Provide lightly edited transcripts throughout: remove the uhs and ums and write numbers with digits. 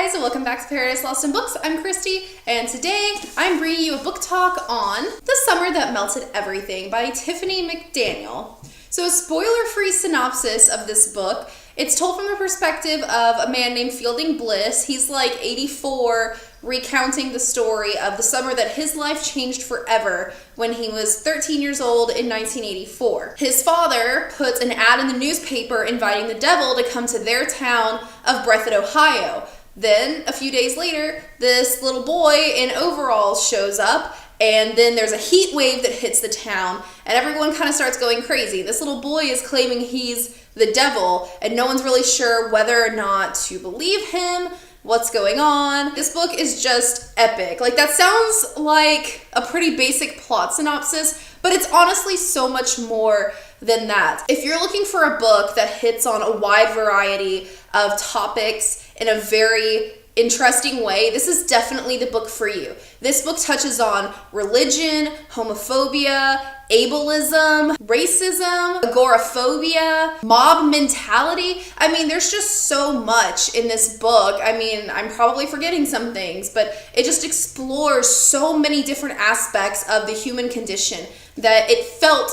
guys, and welcome back to Paradise Lost in Books. I'm Christy, and today I'm bringing you a book talk on The Summer That Melted Everything by Tiffany McDaniel. So a spoiler-free synopsis of this book. It's told from the perspective of a man named Fielding Bliss. He's like 84, recounting the story of the summer that his life changed forever when he was 13 years old in 1984. His father puts an ad in the newspaper inviting the devil to come to their town of Breathitt, Ohio. Then, a few days later, this little boy in overalls shows up, and then there's a heat wave that hits the town, and everyone kind of starts going crazy. This little boy is claiming he's the devil, and no one's really sure whether or not to believe him, what's going on. This book is just epic. Like, that sounds like a pretty basic plot synopsis, but it's honestly so much more than that. If you're looking for a book that hits on a wide variety of topics in a very interesting way, this is definitely the book for you. This book touches on religion, homophobia, ableism, racism, agoraphobia, mob mentality. I mean, there's just so much in this book. I mean, I'm probably forgetting some things, but it just explores so many different aspects of the human condition that it felt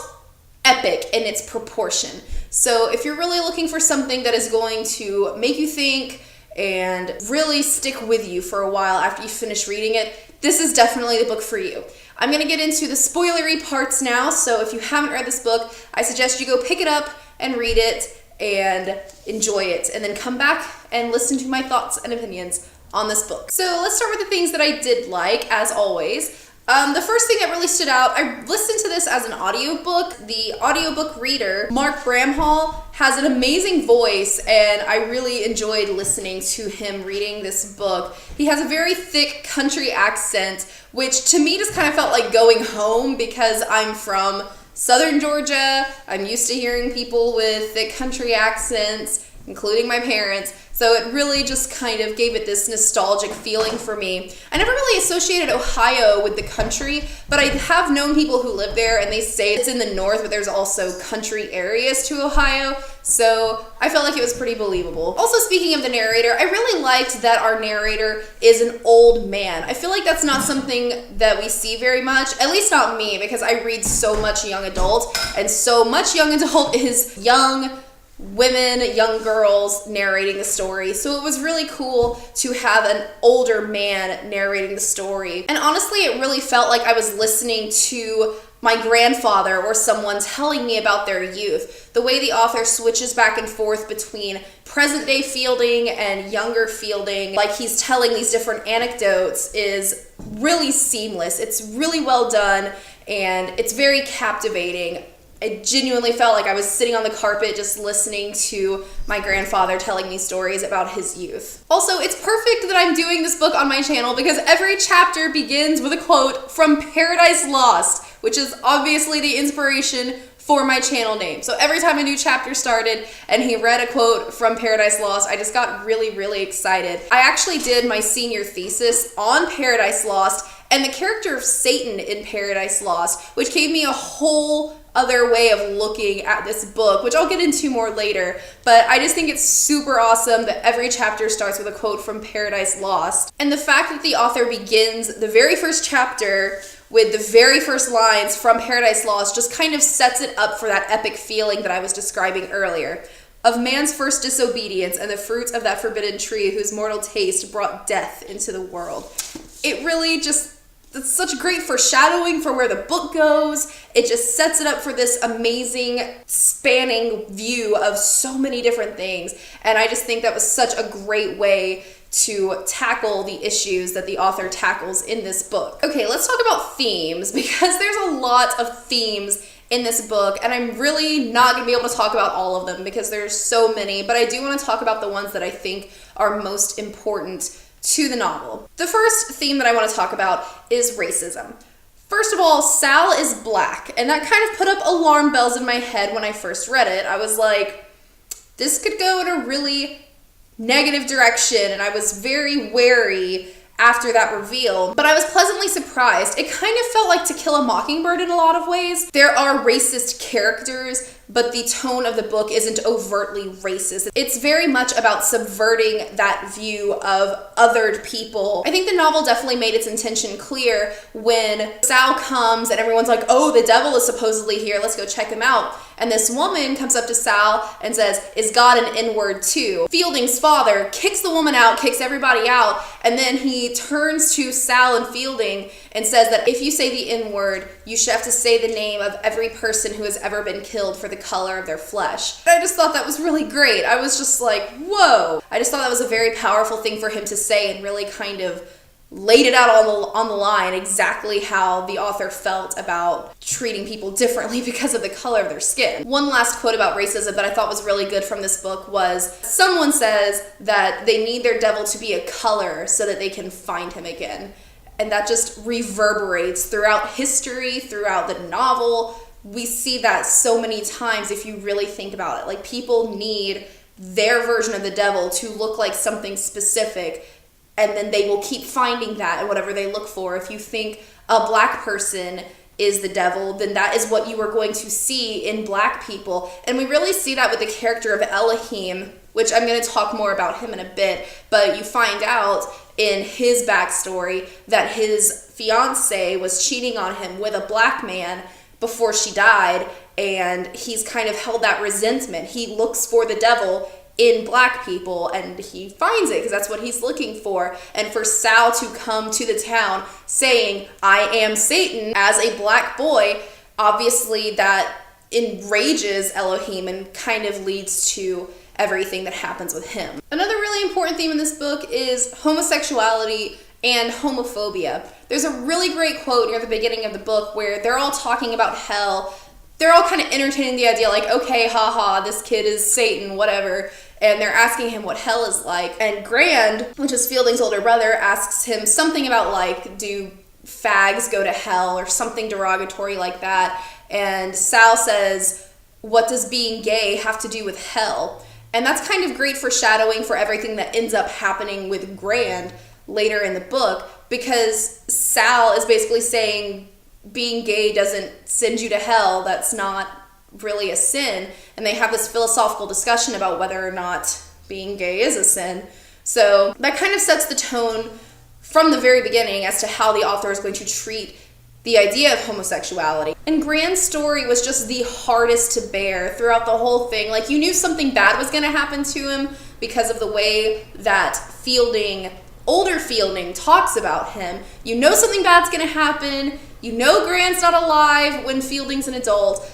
epic in its proportion. So if you're really looking for something that is going to make you think and really stick with you for a while after you finish reading it, this is definitely the book for you. I'm going to get into the spoilery parts now, so if you haven't read this book, I suggest you go pick it up and read it and enjoy it, and then come back and listen to my thoughts and opinions on this book. So let's start with the things that I did like, as always. The first thing that really stood out, I listened to this as an audiobook. The audiobook reader, Mark Bramhall, has an amazing voice, and I really enjoyed listening to him reading this book. He has a very thick country accent, which to me just kind of felt like going home because I'm from Southern Georgia. I'm used to hearing people with thick country accents, including my parents. So it really just kind of gave it this nostalgic feeling for me. I never really associated Ohio with the country, but I have known people who live there, and they say it's in the north, but there's also country areas to Ohio. So I felt like it was pretty believable. Also, speaking of the narrator, I really liked that our narrator is an old man. I feel like that's not something that we see very much, at least not me, because I read so much young adult, and so much young adult is young women, young girls narrating the story. So it was really cool to have an older man narrating the story. And honestly, it really felt like I was listening to my grandfather or someone telling me about their youth. The way the author switches back and forth between present day Fielding and younger Fielding, like he's telling these different anecdotes, is really seamless. It's really well done, and it's very captivating. I genuinely felt like I was sitting on the carpet just listening to my grandfather telling me stories about his youth. Also, it's perfect that I'm doing this book on my channel because every chapter begins with a quote from Paradise Lost, which is obviously the inspiration for my channel name. So every time a new chapter started and he read a quote from Paradise Lost, I just got really, really excited. I actually did my senior thesis on Paradise Lost and the character of Satan in Paradise Lost, which gave me a whole other way of looking at this book, which I'll get into more later. But I just think it's super awesome that every chapter starts with a quote from Paradise Lost. And the fact that the author begins the very first chapter with the very first lines from Paradise Lost just kind of sets it up for that epic feeling that I was describing earlier. Of man's first disobedience and the fruits of that forbidden tree whose mortal taste brought death into the world. It really just, it's such great foreshadowing for where the book goes. It just sets it up for this amazing spanning view of so many different things. And I just think that was such a great way to tackle the issues that the author tackles in this book. Okay, let's talk about themes, because there's a lot of themes in this book, and I'm really not going to be able to talk about all of them because there's so many, but I do want to talk about the ones that I think are most important to the novel. The first theme that I want to talk about is racism. First of all, Sal is black, and that kind of put up alarm bells in my head when I first read it. I was like, this could go in a really negative direction, and I was very wary after that reveal, but I was pleasantly surprised. It kind of felt like To Kill a Mockingbird in a lot of ways. There are racist characters, but the tone of the book isn't overtly racist. It's very much about subverting that view of othered people. I think the novel definitely made its intention clear when Sal comes and everyone's like, oh, the devil is supposedly here, let's go check him out. And this woman comes up to Sal and says, is God an N-word too? Fielding's father kicks the woman out, kicks everybody out, and then he turns to Sal and Fielding and says that if you say the N-word, you should have to say the name of every person who has ever been killed for the color of their flesh. And I just thought that was really great. I was just like, whoa. I just thought that was a very powerful thing for him to say and really kind of laid it out on the line exactly how the author felt about treating people differently because of the color of their skin. One last quote about racism that I thought was really good from this book was, someone says that they need their devil to be a color so that they can find him again. And that just reverberates throughout history, throughout the novel. We see that so many times if you really think about it. Like, people need their version of the devil to look like something specific, and then they will keep finding that in whatever they look for. If you think a black person is the devil, then that is what you are going to see in black people. And we really see that with the character of Elohim, which I'm going to talk more about him in a bit, but you find out in his backstory that his fiance was cheating on him with a black man before she died, and he's kind of held that resentment. He looks for the devil in black people, and he finds it because that's what he's looking for. And for Sal to come to the town saying, I am Satan, as a black boy, obviously that enrages Elohim and kind of leads to everything that happens with him. Another really important theme in this book is homosexuality and homophobia. There's a really great quote near the beginning of the book where they're all talking about hell. They're all kind of entertaining the idea like, okay, haha, this kid is Satan, whatever. And they're asking him what hell is like. And Grand, which is Fielding's older brother, asks him something about like, do fags go to hell or something derogatory like that. And Sal says, what does being gay have to do with hell? And that's kind of great foreshadowing for everything that ends up happening with Grand later in the book, because Sal is basically saying being gay doesn't send you to hell. That's not really a sin. And they have this philosophical discussion about whether or not being gay is a sin. So that kind of sets the tone from the very beginning as to how the author is going to treat the idea of homosexuality. And Grand's story was just the hardest to bear throughout the whole thing. Like, you knew something bad was going to happen to him because of the way that older Fielding talks about him. You know something bad's going to happen. You know Grand's not alive when Fielding's an adult,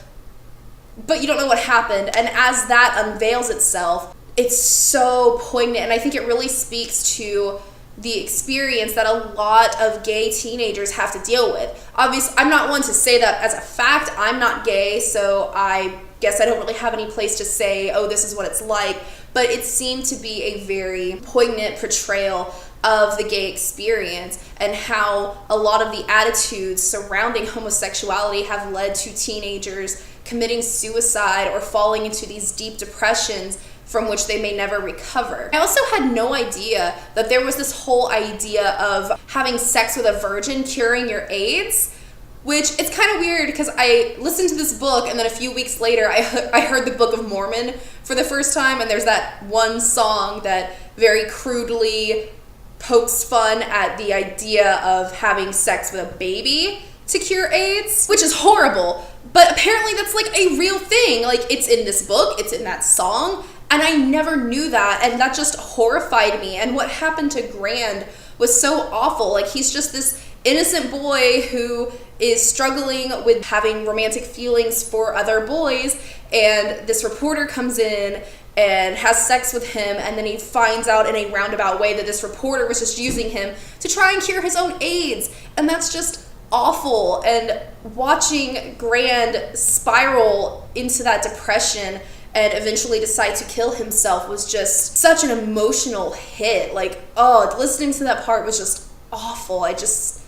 but you don't know what happened. And as that unveils itself, it's so poignant. And I think it really speaks to the experience that a lot of gay teenagers have to deal with. Obviously, I'm not one to say that as a fact. I'm not gay, so I guess I don't really have any place to say, oh, this is what it's like. But it seemed to be a very poignant portrayal of the gay experience and how a lot of the attitudes surrounding homosexuality have led to teenagers committing suicide or falling into these deep depressions from which they may never recover. I also had no idea that there was this whole idea of having sex with a virgin curing your AIDS, which it's kind of weird because I listened to this book and then a few weeks later I heard the Book of Mormon for the first time, and there's that one song that very crudely pokes fun at the idea of having sex with a baby to cure AIDS, which is horrible, but apparently that's like a real thing. Like, it's in this book, it's in that song, and I never knew that, and that just horrified me. And what happened to Grand was so awful. Like, he's just this innocent boy who is struggling with having romantic feelings for other boys, and this reporter comes in and has sex with him, and then he finds out in a roundabout way that this reporter was just using him to try and cure his own AIDS, and that's just awful. And watching Grand spiral into that depression and eventually decide to kill himself was just such an emotional hit. Like, oh, listening to that part was just awful. It just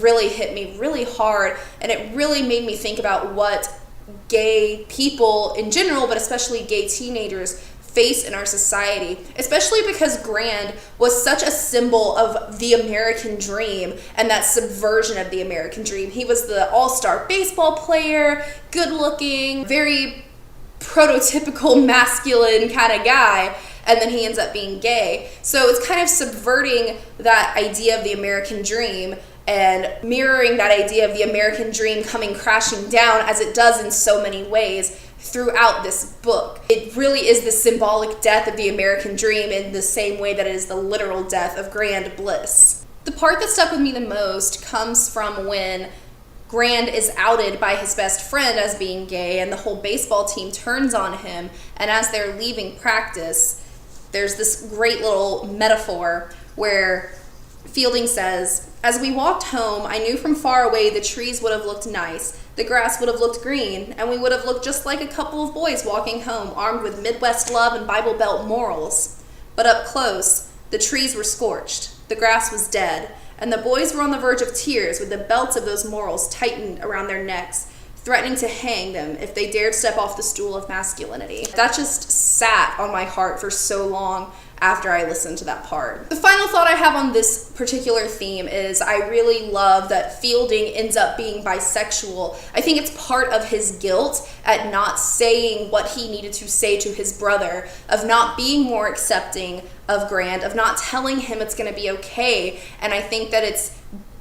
really hit me really hard, and it really made me think about what gay people in general, but especially gay teenagers, face in our society, especially because Grand was such a symbol of the American dream and that subversion of the American dream. He was the all-star baseball player, good-looking, very prototypical masculine kind of guy, and then he ends up being gay. So it's kind of subverting that idea of the American dream and mirroring that idea of the American dream coming crashing down, as it does in so many ways throughout this book. It really is the symbolic death of the American dream in the same way that it is the literal death of Grand Bliss. The part that stuck with me the most comes from when Grand is outed by his best friend as being gay, and the whole baseball team turns on him, and as they're leaving practice, there's this great little metaphor where Fielding says, "As we walked home, I knew from far away the trees would have looked nice, the grass would have looked green, and we would have looked just like a couple of boys walking home, armed with Midwest love and Bible Belt morals. But up close, the trees were scorched, the grass was dead, and the boys were on the verge of tears with the belts of those morals tightened around their necks, threatening to hang them if they dared step off the stool of masculinity." That just sat on my heart for so long after I listened to that part. The final thought I have on this particular theme is I really love that Fielding ends up being bisexual. I think it's part of his guilt at not saying what he needed to say to his brother, of not being more accepting of Grand, of not telling him it's going to be okay. And I think that it's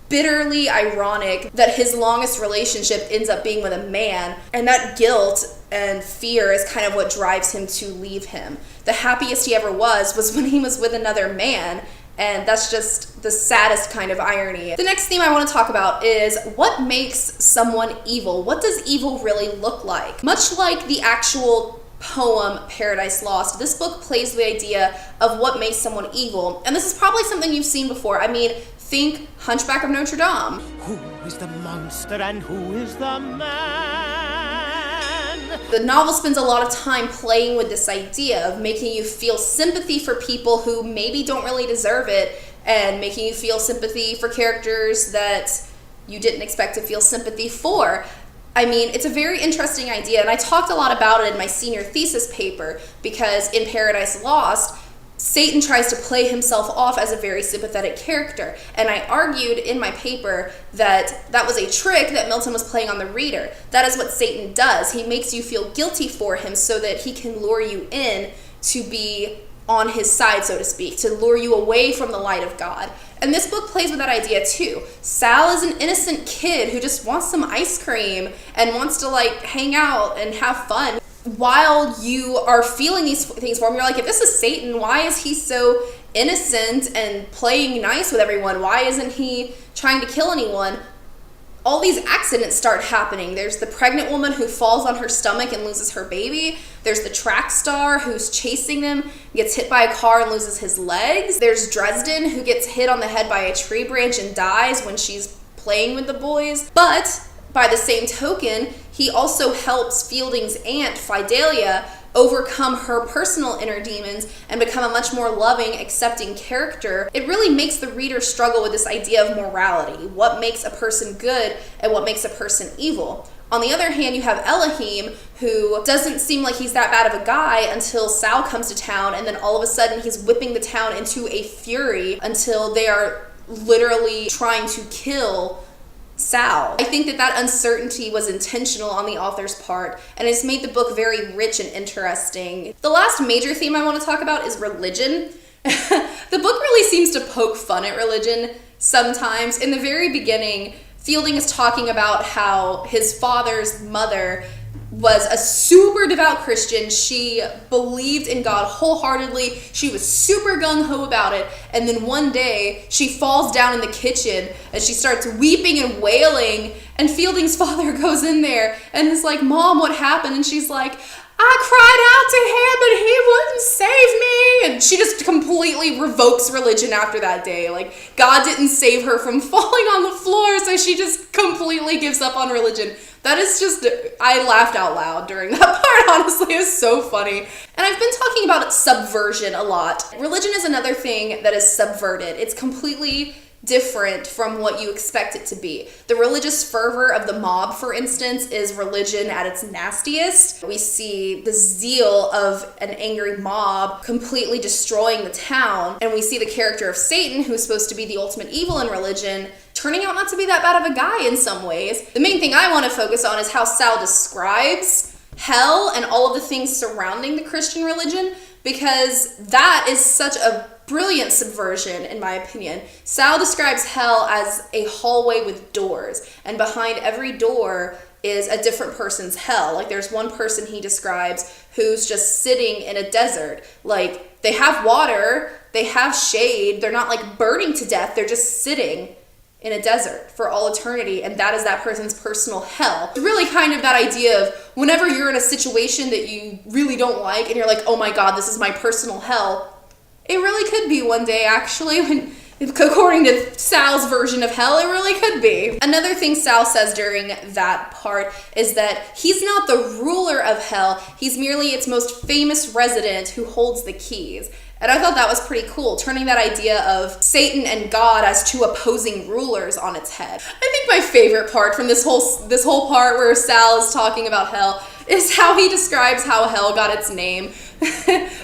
bitterly ironic that his longest relationship ends up being with a man, and that guilt and fear is kind of what drives him to leave him. The happiest he ever was when he was with another man, and that's just the saddest kind of irony. The next theme I want to talk about is what makes someone evil? What does evil really look like? Much like the actual poem Paradise Lost, this book plays the idea of what makes someone evil, and this is probably something you've seen before. I mean, think Hunchback of Notre Dame. Who is the monster and who is the man? The novel spends a lot of time playing with this idea of making you feel sympathy for people who maybe don't really deserve it, and making you feel sympathy for characters that you didn't expect to feel sympathy for. I mean, it's a very interesting idea, and I talked a lot about it in my senior thesis paper, because in Paradise Lost, Satan tries to play himself off as a very sympathetic character, and I argued in my paper that that was a trick that Milton was playing on the reader. That is what Satan does. He makes you feel guilty for him so that he can lure you in to be on his side, so to speak, to lure you away from the light of God. And this book plays with that idea too. Sal is an innocent kid who just wants some ice cream and wants to hang out and have fun. While you are feeling these things for him, you're like, if this is Satan, why is he so innocent and playing nice with everyone? Why isn't he trying to kill anyone? All these accidents start happening. There's the pregnant woman who falls on her stomach and loses her baby. There's the track star who's chasing them, gets hit by a car and loses his legs. There's Dresden who gets hit on the head by a tree branch and dies when she's playing with the boys. But by the same token, he also helps Fielding's aunt, Fidelia, overcome her personal inner demons and become a much more loving, accepting character. It really makes the reader struggle with this idea of morality. What makes a person good and what makes a person evil? On the other hand, you have Elohim, who doesn't seem like he's that bad of a guy until Sal comes to town, and then all of a sudden he's whipping the town into a fury until they are literally trying to kill Sal. I think that uncertainty was intentional on the author's part, and it's made the book very rich and interesting. The last major theme I want to talk about is religion. The book really seems to poke fun at religion sometimes. In the very beginning, Fielding is talking about how his father's mother was a super devout Christian. She believed in God wholeheartedly. She was super gung-ho about it. And then one day she falls down in the kitchen and she starts weeping and wailing. And Fielding's father goes in there and is like, "Mom, what happened?" And she's like, "I cried out to him, but he wouldn't save me." And she just completely revokes religion after that day. God didn't save her from falling on the floor, so she just completely gives up on religion. That is just, I laughed out loud during that part, honestly. It was so funny. And I've been talking about subversion a lot. Religion is another thing that is subverted. It's completely different from what you expect it to be. The religious fervor of the mob, for instance, is religion at its nastiest. We see the zeal of an angry mob completely destroying the town, and we see the character of Satan, who's supposed to be the ultimate evil in religion, turning out not to be that bad of a guy in some ways. The main thing I want to focus on is how Sal describes hell and all of the things surrounding the Christian religion, because that is such a brilliant subversion, in my opinion. Sal describes hell as a hallway with doors, and behind every door is a different person's hell. Like, there's one person he describes who's just sitting in a desert. Like, they have water, they have shade, they're not like burning to death, they're just sitting in a desert for all eternity, and that is that person's personal hell. It's really kind of that idea of whenever you're in a situation that you really don't like and you're like, oh my god, this is my personal hell. It really could be one day, actually, when, according to Sal's version of hell, it really could be. Another thing Sal says during that part is that he's not the ruler of hell, he's merely its most famous resident who holds the keys. And I thought that was pretty cool, turning that idea of Satan and God as two opposing rulers on its head. I think my favorite part from this whole part where Sal is talking about hell is how he describes how hell got its name.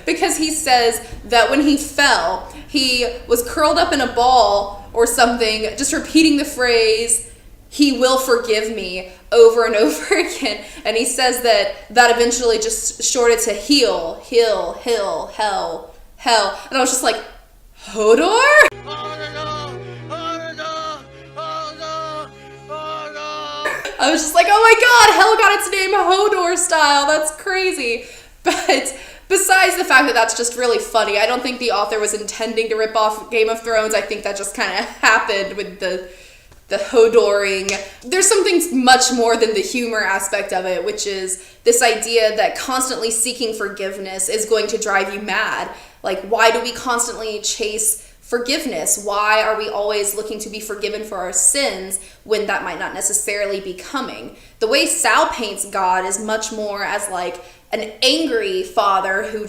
Because he says that when he fell, he was curled up in a ball or something, just repeating the phrase, "He will forgive me," over and over again. And he says that eventually just shorted to hell. And I was just like, Hodor? I was just like, oh my god, hell got its name Hodor style. That's crazy. But besides the fact that that's just really funny, I don't think the author was intending to rip off Game of Thrones. I think that just kind of happened with the Hodoring. There's something much more than the humor aspect of it, which is this idea that constantly seeking forgiveness is going to drive you mad. Like, why do we constantly chase forgiveness? Why are we always looking to be forgiven for our sins when that might not necessarily be coming? The way Sal paints God is much more as like an angry father who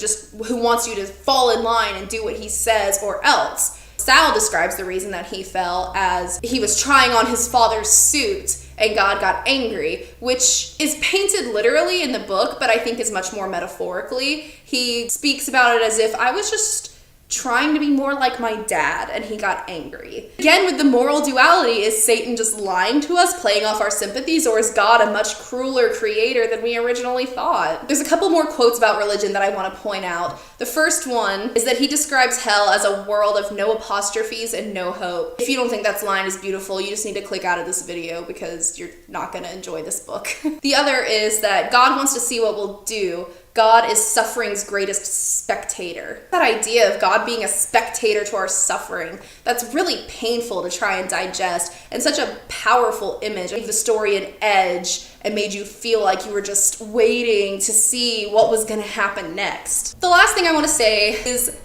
wants you to fall in line and do what he says or else. Sal describes the reason that he fell as he was trying on his father's suit and God got angry, which is painted literally in the book, but I think is much more metaphorically. He speaks about it as if I was just trying to be more like my dad and he got angry. Again, with the moral duality, is Satan just lying to us, playing off our sympathies, or is God a much crueler creator than we originally thought? There's a couple more quotes about religion that I want to point out. The first one is that he describes hell as a world of no apostrophes and no hope. If you don't think that line is beautiful, you just need to click out of this video because you're not going to enjoy this book. The other is that God wants to see what we'll do. God is suffering's greatest spectator. That idea of God being a spectator to our suffering, that's really painful to try and digest, and such a powerful image. It gave the story an edge and made you feel like you were just waiting to see what was going to happen next. The last thing I want to say is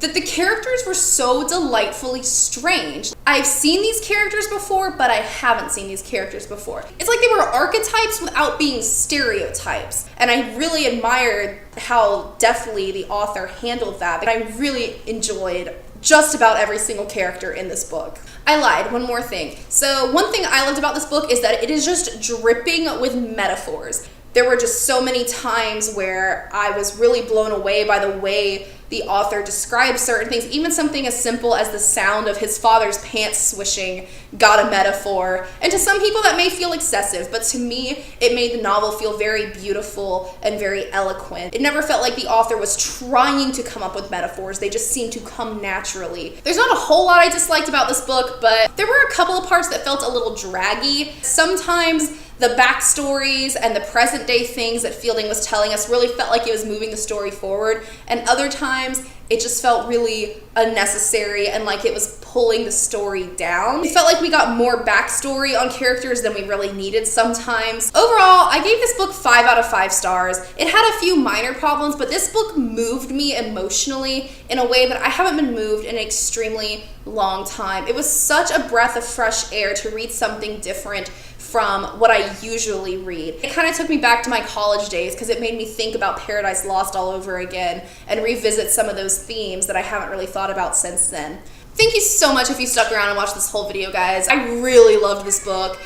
that the characters were so delightfully strange. I've seen these characters before, but I haven't seen these characters before. It's like they were archetypes without being stereotypes. And I really admired how deftly the author handled that. And I really enjoyed just about every single character in this book. I lied, one more thing. So one thing I loved about this book is that it is just dripping with metaphors. There were just so many times where I was really blown away by the way the author describes certain things. Even something as simple as the sound of his father's pants swishing got a metaphor. And to some people that may feel excessive, but to me, it made the novel feel very beautiful and very eloquent. It never felt like the author was trying to come up with metaphors. They just seemed to come naturally. There's not a whole lot I disliked about this book, but there were a couple of parts that felt a little draggy. Sometimes the backstories and the present day things that Fielding was telling us really felt like it was moving the story forward, and other times it just felt really unnecessary and like it was pulling the story down. It felt like we got more backstory on characters than we really needed sometimes. Overall, I gave this book 5 out of 5 stars. It had a few minor problems, but this book moved me emotionally in a way that I haven't been moved in an extremely long time. It was such a breath of fresh air to read something different from what I usually read. It kind of took me back to my college days because it made me think about Paradise Lost all over again and revisit some of those themes that I haven't really thought about since then. Thank you so much if you stuck around and watched this whole video, guys. I really loved this book.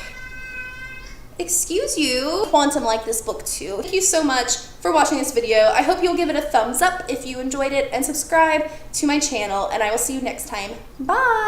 Excuse you. Quantum liked this book too. Thank you so much for watching this video. I hope you'll give it a thumbs up if you enjoyed it and subscribe to my channel, and I will see you next time. Bye!